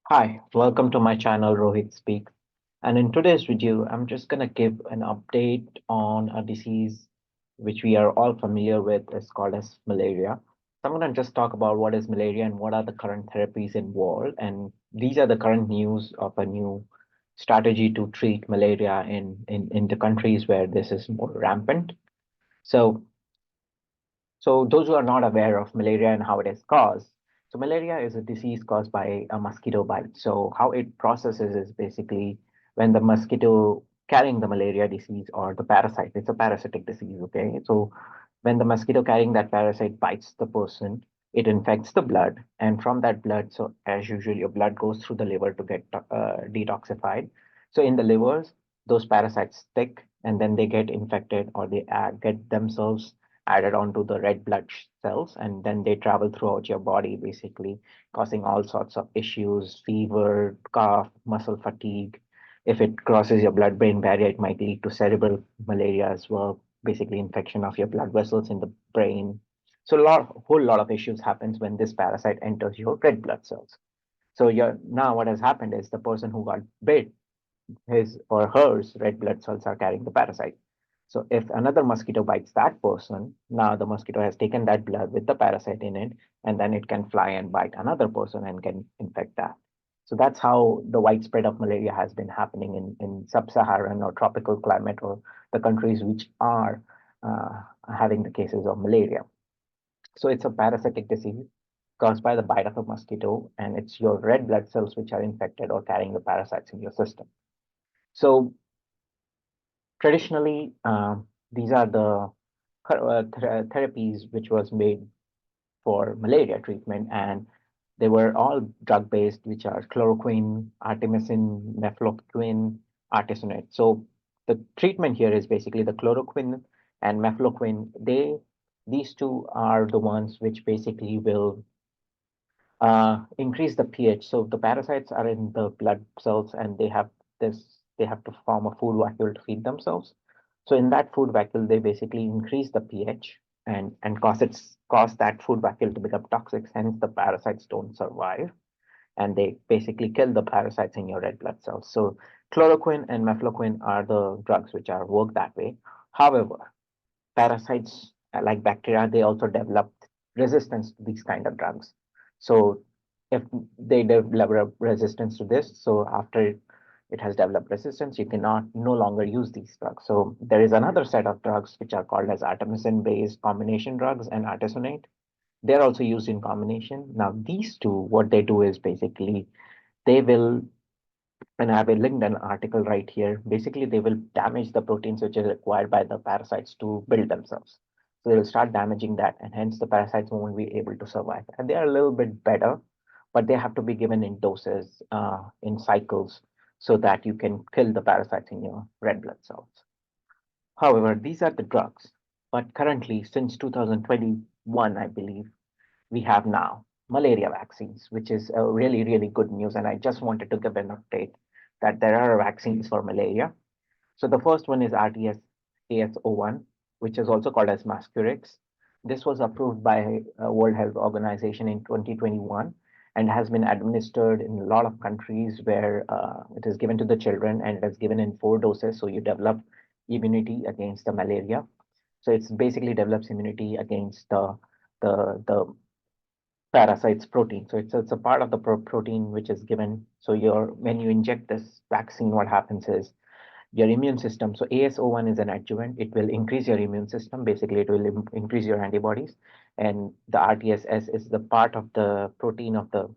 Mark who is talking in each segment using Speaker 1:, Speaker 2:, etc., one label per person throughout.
Speaker 1: Hi, welcome to my channel Rohit Speaks. And in today's video, I'm just going to give an update on a disease which we are all familiar with. It's called as malaria. So I'm going to just talk about what is malaria and what are the current therapies involved. And these are the current news of a new strategy to treat malaria in the countries where this is more rampant. So so those who are not aware of malaria and how it is caused, so malaria is a disease caused by a mosquito bite. So how it processes is basically when the mosquito carrying the malaria disease or the parasite, it's a parasitic disease, okay? So when the mosquito carrying that parasite bites the person, it infects the blood, and from that blood, so as usual, your blood goes through the liver to get detoxified. So in the livers, those parasites stick, and then they get infected or they get themselves added onto the red blood cells, and then they travel throughout your body, basically causing all sorts of issues: fever, cough, muscle fatigue. If it crosses your blood-brain barrier, it might lead to cerebral malaria as well, basically infection of your blood vessels in the brain. So whole lot of issues happens when this parasite enters your red blood cells. So now what has happened is the person who got bit, his or hers red blood cells are carrying the parasite. So if another mosquito bites that person, now the mosquito has taken that blood with the parasite in it, and then it can fly and bite another person and can infect that. So that's how the widespread of malaria has been happening in sub-Saharan or tropical climate, or the countries which are uh, having the cases of malaria. So it's a parasitic disease caused by the bite of a mosquito, and it's your red blood cells which are infected or carrying the parasites in your system. So traditionally, these are the therapies which was made for malaria treatment, and they were all drug-based, which are chloroquine, artemisinin, mefloquine, artesunate. So the treatment here is basically the chloroquine and mefloquine. These two are the ones which basically will increase the pH. So the parasites are in the blood cells, and they have to form a food vacuole to feed themselves. So in that food vacuole, they basically increase the pH and cause that food vacuole to become toxic. Hence, the parasites don't survive, and they basically kill the parasites in your red blood cells. So chloroquine and mefloquine are the drugs which are work that way. However, parasites like bacteria, they also develop resistance to these kind of drugs. So if they develop resistance to this, so after it has developed resistance, you cannot no longer use these drugs. So there is another set of drugs which are called as artemisinin based combination drugs and artesunate. They're also used in combination. Now these two, what they do is basically they will, and I have a linked an article right here. Basically, they will damage the proteins which are required by the parasites to build themselves. So they will start damaging that, and hence the parasites won't be able to survive. And they are a little bit better, but they have to be given in doses, in cycles, so that you can kill the parasites in your red blood cells. However, these are the drugs. But currently, since 2021, I believe, we have now malaria vaccines, which is a really, really good news. And I just wanted to give an update that there are vaccines for malaria. So the first one is RTS AS01, which is also called as Mascurex. This was approved by World Health Organization in 2021 and has been administered in a lot of countries where it is given to the children, and it is given in 4 doses. So you develop immunity against the malaria. So it's basically develops immunity against the parasites protein. So it's a part of the protein which is given. So your when you inject this vaccine, what happens is your immune system. So AS01 is an adjuvant. It will increase your immune system. Basically, it will increase your antibodies. And the RTSS is the part of the protein of the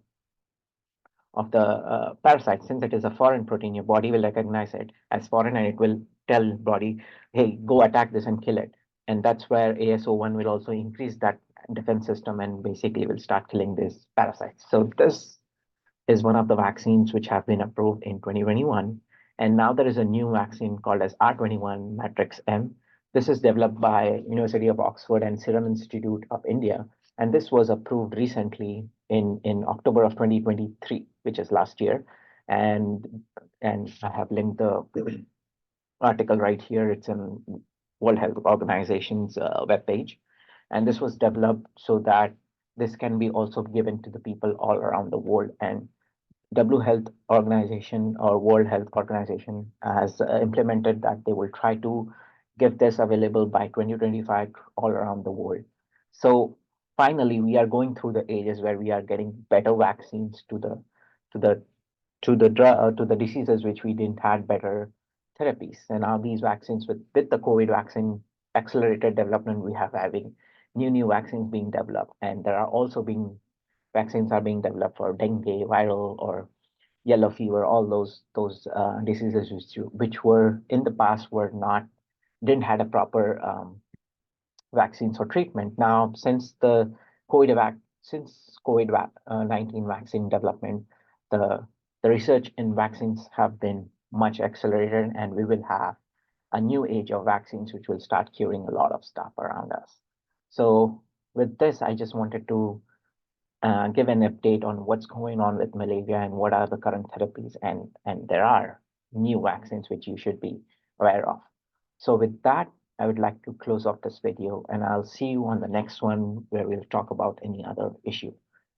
Speaker 1: parasite. Since it is a foreign protein, your body will recognize it as foreign, and it will tell body, hey, go attack this and kill it. And that's where AS01 will also increase that defense system and basically will start killing these parasites. So this is one of the vaccines which have been approved in 2021. And now there is a new vaccine called as R21 Matrix M. This is developed by University of Oxford and Serum Institute of India. And this was approved recently in October of 2023, which is last year. And and I have linked the article right here. It's in World Health Organization's webpage. And this was developed so that this can be also given to the people all around the world. And W Health Organization or World Health Organization has implemented that they will try to get this available by 2025 all around the world. So finally, we are going through the ages where we are getting better vaccines to the to the diseases which we didn't had better therapies. And now these vaccines with the COVID vaccine accelerated development, we have having new vaccines being developed, and there are also being vaccines are being developed for dengue, viral, or yellow fever, all those diseases which were in the past were not didn't had a proper vaccines or treatment. Now, since the since COVID-19 vaccine development, the the research in vaccines have been much accelerated, and we will have a new age of vaccines which will start curing a lot of stuff around us. So, with this, I just wanted to give an update on what's going on with malaria and what are the current therapies, and there are new vaccines which you should be aware of. So with that, I would like to close off this video, and I'll see you on the next one where we'll talk about any other issue.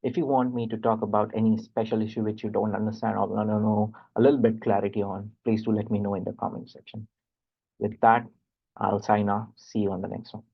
Speaker 1: If you want me to talk about any special issue which you don't understand or want to know a little bit clarity on, please do let me know in the comment section. With that, I'll sign off. See you on the next one.